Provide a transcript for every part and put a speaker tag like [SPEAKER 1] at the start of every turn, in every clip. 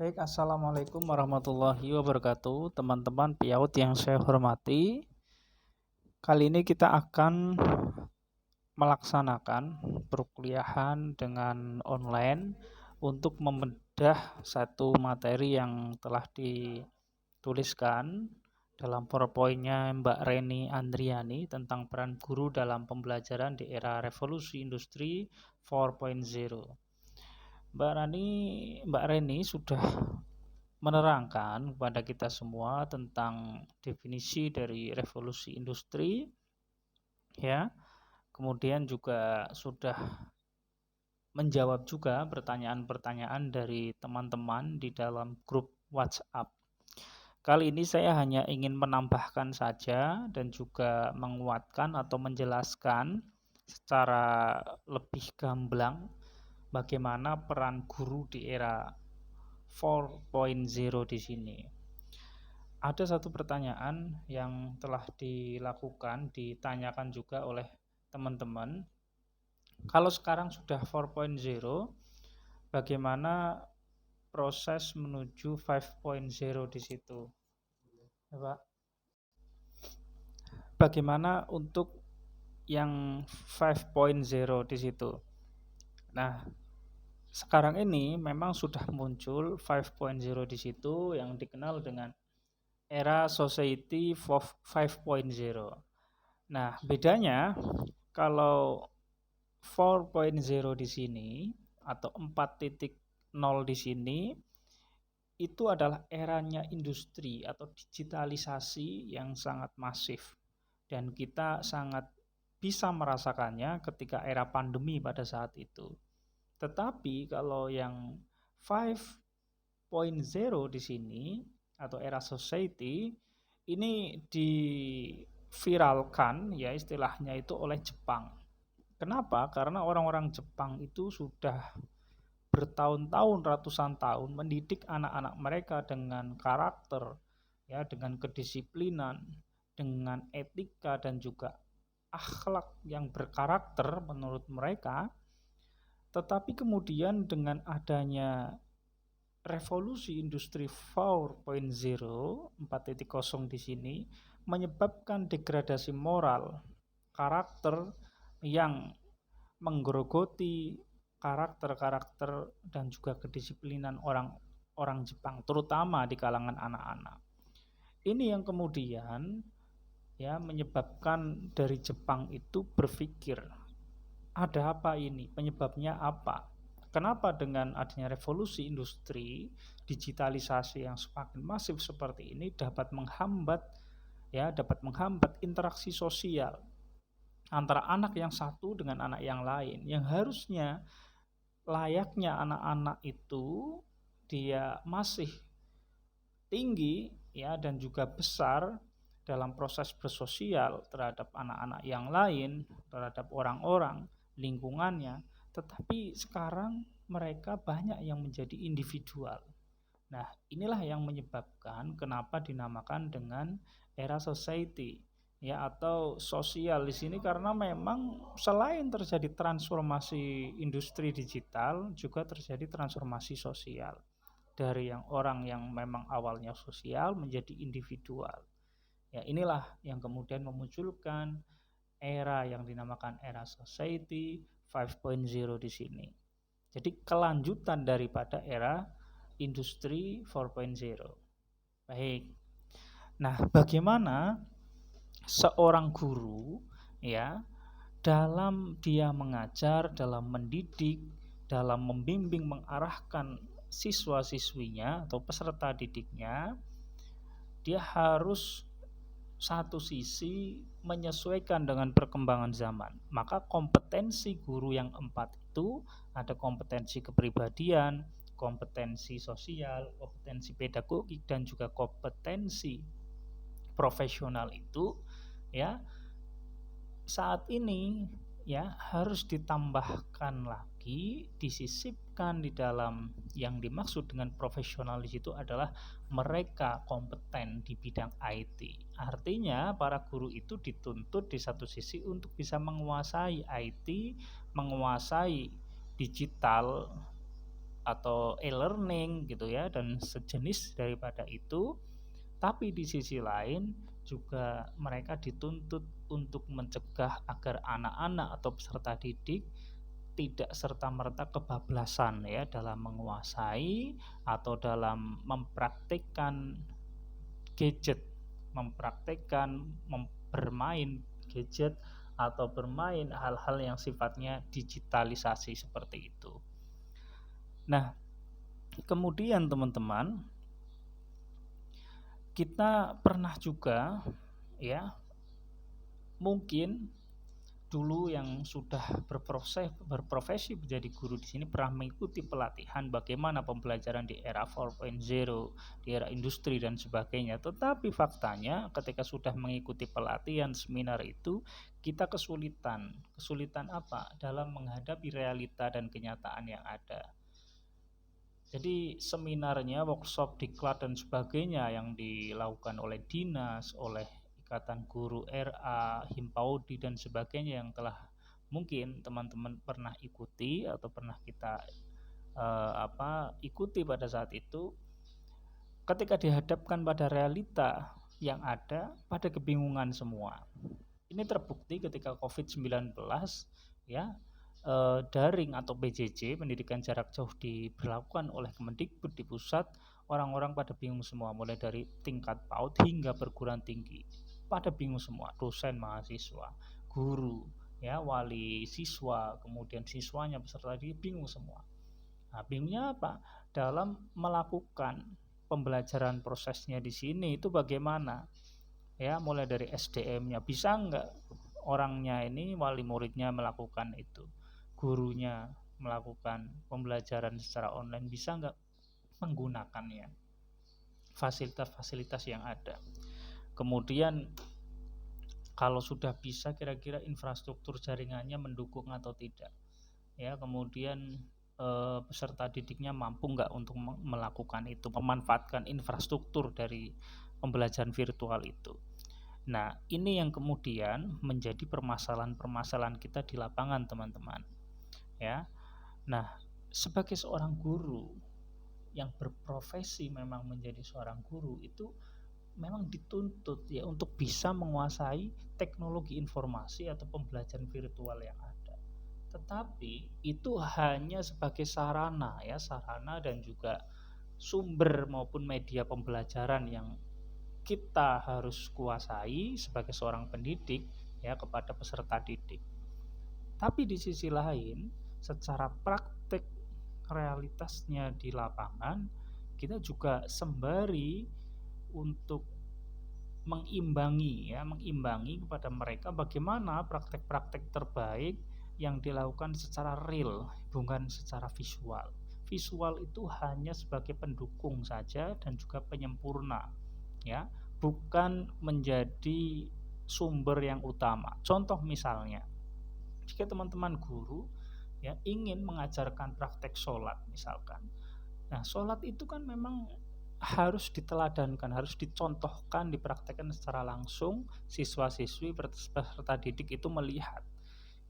[SPEAKER 1] Baik, Assalamualaikum warahmatullahi wabarakatuh, teman-teman piaut yang saya hormati. Kali ini kita akan melaksanakan perkuliahan dengan online untuk membedah satu materi yang telah dituliskan dalam PowerPoint-nya Mbak Reni Andriani tentang peran guru dalam pembelajaran di era revolusi industri 4.0. Mbak Reni sudah menerangkan kepada kita semua tentang definisi dari revolusi industri, ya. Kemudian juga sudah menjawab juga pertanyaan-pertanyaan dari teman-teman di dalam grup WhatsApp. Kali ini saya hanya ingin menambahkan saja dan juga menguatkan atau menjelaskan secara lebih gamblang bagaimana peran guru di era 4.0 di sini. Ada satu pertanyaan yang telah ditanyakan juga oleh teman-teman. Kalau sekarang sudah 4.0, bagaimana proses menuju 5.0 di situ? Ya, Pak. Bagaimana untuk yang 5.0 di situ? Nah, sekarang ini memang sudah muncul 5.0 di situ yang dikenal dengan era Society 5.0. Nah, bedanya kalau 4.0 di sini atau 4.0 di sini itu adalah eranya industri atau digitalisasi yang sangat masif dan kita sangat bisa merasakannya ketika era pandemi pada saat itu. Tetapi kalau yang 5.0 di sini atau era society ini diviralkan ya istilahnya itu oleh Jepang. Kenapa? Karena orang-orang Jepang itu sudah bertahun-tahun, ratusan tahun mendidik anak-anak mereka dengan karakter, ya, dengan kedisiplinan, dengan etika dan juga akhlak yang berkarakter menurut mereka. Tetapi kemudian dengan adanya revolusi industri 4.0 di sini menyebabkan degradasi moral, karakter yang menggerogoti karakter-karakter dan juga kedisiplinan orang Jepang, terutama di kalangan anak-anak. Ini yang kemudian ya menyebabkan dari Jepang itu berpikir, ada apa ini? Penyebabnya apa? Kenapa dengan adanya revolusi industri, digitalisasi yang semakin masif seperti ini dapat menghambat interaksi sosial antara anak yang satu dengan anak yang lain yang harusnya layaknya anak-anak itu dia masih tinggi ya dan juga besar dalam proses bersosial terhadap anak-anak yang lain, terhadap orang-orang, lingkungannya, tetapi sekarang mereka banyak yang menjadi individual. Nah, inilah yang menyebabkan kenapa dinamakan dengan era society ya atau sosial di sini karena memang selain terjadi transformasi industri digital juga terjadi transformasi sosial dari yang orang yang memang awalnya sosial menjadi individual. Ya, inilah yang kemudian memunculkan era yang dinamakan era society 5.0 di sini. Jadi kelanjutan daripada era industri 4.0. Baik. Nah, bagaimana seorang guru ya dalam dia mengajar, dalam mendidik, dalam membimbing, mengarahkan siswa-siswinya atau peserta didiknya, dia harus satu sisi menyesuaikan dengan perkembangan zaman. Maka kompetensi guru yang 4 itu ada kompetensi kepribadian, kompetensi sosial, kompetensi pedagogik dan juga kompetensi profesional itu ya saat ini ya harus ditambahkan lagi, disisipkan di dalam yang dimaksud dengan profesional di situ adalah mereka kompeten di bidang IT. Artinya para guru itu dituntut di satu sisi untuk bisa menguasai IT, menguasai digital atau e-learning gitu ya, dan sejenis daripada itu. Tapi di sisi lain juga mereka dituntut untuk mencegah agar anak-anak atau peserta didik tidak serta-merta kebablasan ya dalam menguasai atau dalam mempraktikkan gadget, mempraktikkan bermain gadget atau bermain hal-hal yang sifatnya digitalisasi seperti itu. Nah, kemudian teman-teman, kita pernah juga ya, mungkin dulu yang sudah berprofesi menjadi guru di sini pernah mengikuti pelatihan bagaimana pembelajaran di era 4.0, di era industri dan sebagainya. Tetapi faktanya ketika sudah mengikuti pelatihan seminar itu, kita kesulitan. Kesulitan apa? Dalam menghadapi realita dan kenyataan yang ada. Jadi seminarnya, workshop, diklat dan sebagainya yang dilakukan oleh dinas, oleh Ikatan Guru RA, Himpaudi dan sebagainya yang telah mungkin teman-teman pernah ikuti atau pernah kita ikuti pada saat itu, ketika dihadapkan pada realita yang ada, pada kebingungan semua. Ini terbukti ketika COVID-19 ya, daring atau PJJ, pendidikan jarak jauh diberlakukan oleh Kemendikbud di pusat, orang-orang pada bingung semua, mulai dari tingkat PAUD hingga perguruan tinggi. Pada bingung semua, dosen, mahasiswa, guru, ya, wali siswa, kemudian siswanya, peserta didik bingung semua. Nah, bingungnya apa? Dalam melakukan pembelajaran prosesnya di sini itu bagaimana? Ya, mulai dari SDM-nya bisa enggak orangnya ini, wali muridnya melakukan itu, gurunya melakukan pembelajaran secara online, bisa nggak menggunakannya fasilitas-fasilitas yang ada. Kemudian kalau sudah bisa, kira-kira infrastruktur jaringannya mendukung atau tidak ya. Kemudian peserta didiknya mampu nggak untuk melakukan itu, memanfaatkan infrastruktur dari pembelajaran virtual itu. Nah, ini yang kemudian menjadi permasalahan-permasalahan kita di lapangan, teman-teman. Ya. Nah, sebagai seorang guru yang berprofesi memang menjadi seorang guru itu memang dituntut ya untuk bisa menguasai teknologi informasi atau pembelajaran virtual yang ada. Tetapi itu hanya sebagai sarana ya, sarana dan juga sumber maupun media pembelajaran yang kita harus kuasai sebagai seorang pendidik ya kepada peserta didik. Tapi di sisi lain, secara praktek realitasnya di lapangan, kita juga sembari untuk mengimbangi kepada mereka bagaimana praktek-praktek terbaik yang dilakukan secara real, bukan secara visual. Visual itu hanya sebagai pendukung saja dan juga penyempurna, ya, bukan menjadi sumber yang utama. Contoh misalnya, jika teman-teman guru ya ingin mengajarkan praktek sholat misalkan, nah sholat itu kan memang harus diteladankan, harus dicontohkan, dipraktekkan secara langsung, siswa-siswi peserta didik itu melihat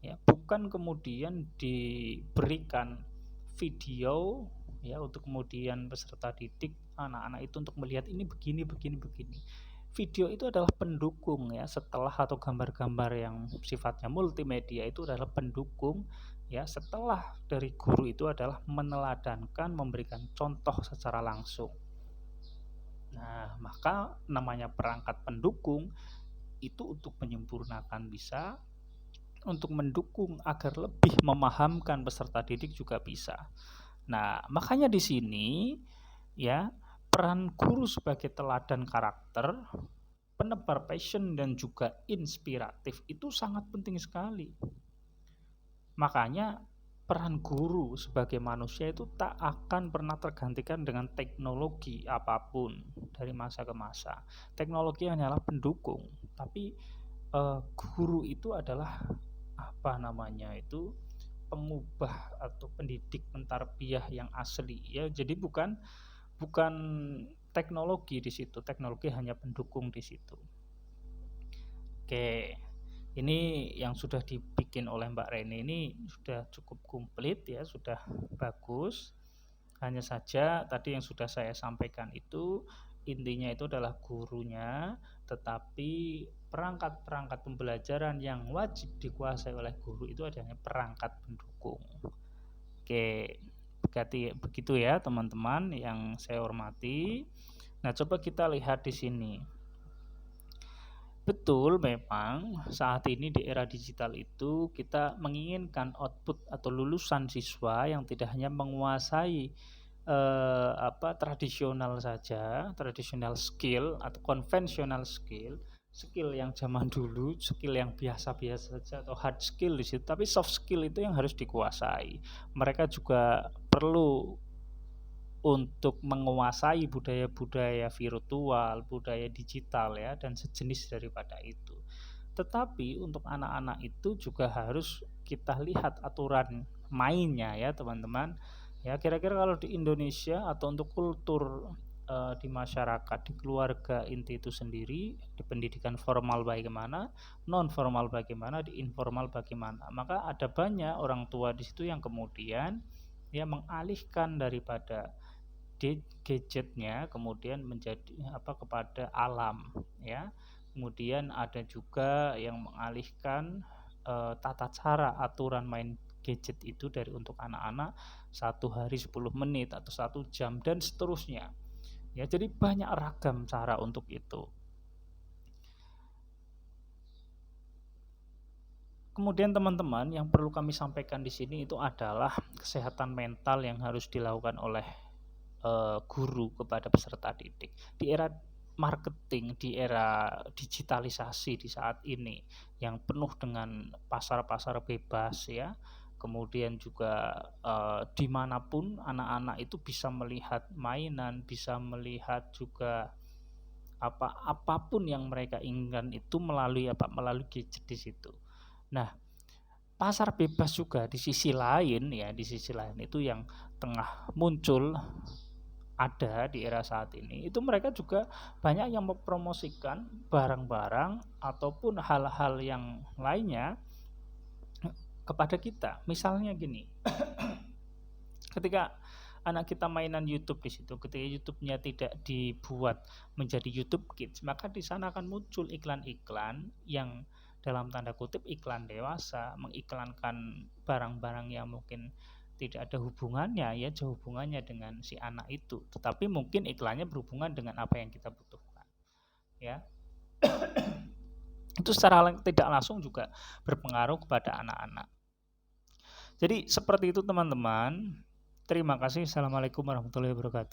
[SPEAKER 1] ya, bukan kemudian diberikan video ya untuk kemudian peserta didik, anak-anak itu untuk melihat ini begini. Video itu adalah pendukung ya, setelah atau gambar-gambar yang sifatnya multimedia itu adalah pendukung ya, setelah dari guru itu adalah meneladankan, memberikan contoh secara langsung. Nah, maka namanya perangkat pendukung itu untuk menyempurnakan bisa, untuk mendukung agar lebih memahamkan peserta didik juga bisa. Nah, makanya di sini ya, peran guru sebagai teladan karakter, penebar passion dan juga inspiratif itu sangat penting sekali. Makanya peran guru sebagai manusia itu tak akan pernah tergantikan dengan teknologi apapun dari masa ke masa. Teknologi hanyalah pendukung, tapi guru itu adalah pengubah atau pendidik mentarbiyah yang asli ya. Jadi bukan teknologi di situ, teknologi hanya pendukung di situ. Oke, ini yang sudah dibikin oleh Mbak Reni ini sudah cukup komplit ya, sudah bagus. Hanya saja tadi yang sudah saya sampaikan itu intinya itu adalah gurunya, tetapi perangkat-perangkat pembelajaran yang wajib dikuasai oleh guru itu adanya perangkat pendukung. Oke, begitu ya teman-teman yang saya hormati. Nah, coba kita lihat di sini. Betul, memang saat ini di era digital itu kita menginginkan output atau lulusan siswa yang tidak hanya menguasai tradisional saja, tradisional skill atau konvensional skill yang zaman dulu, skill yang biasa-biasa saja atau hard skill di situ, tapi soft skill itu yang harus dikuasai. Mereka juga perlu untuk menguasai budaya-budaya virtual, budaya digital ya, dan sejenis daripada itu. Tetapi untuk anak-anak itu juga harus kita lihat aturan mainnya ya teman-teman. Ya kira-kira kalau di Indonesia atau untuk kultur di masyarakat, di keluarga inti itu sendiri, di pendidikan formal bagaimana, non formal bagaimana, di informal bagaimana. Maka ada banyak orang tua di situ yang kemudian ya mengalihkan daripada gadgetnya kemudian menjadi kepada alam ya. Kemudian ada juga yang mengalihkan tata cara aturan main gadget itu dari untuk anak-anak 1 hari 10 menit atau 1 jam dan seterusnya. Ya, jadi banyak ragam cara untuk itu. Kemudian teman-teman yang perlu kami sampaikan di sini itu adalah kesehatan mental yang harus dilakukan oleh guru kepada peserta didik. Di era marketing, di era digitalisasi di saat ini yang penuh dengan pasar-pasar bebas ya, kemudian juga dimanapun anak-anak itu bisa melihat mainan, bisa melihat juga apapun yang mereka inginkan itu melalui gadget di situ. Nah, pasar bebas juga di sisi lain itu yang tengah muncul ada di era saat ini, itu mereka juga banyak yang mempromosikan barang-barang ataupun hal-hal yang lainnya kepada kita. Misalnya gini, ketika anak kita mainan YouTube di situ, ketika YouTube-nya tidak dibuat menjadi YouTube Kids, maka di sana akan muncul iklan-iklan yang dalam tanda kutip iklan dewasa, mengiklankan barang-barang yang mungkin tidak ada hubungannya ya, jauh hubungannya dengan si anak itu, tetapi mungkin iklannya berhubungan dengan apa yang kita butuhkan ya. Itu secara tidak langsung juga berpengaruh kepada anak-anak. Jadi seperti itu teman-teman. Terima kasih. Assalamualaikum warahmatullahi wabarakatuh.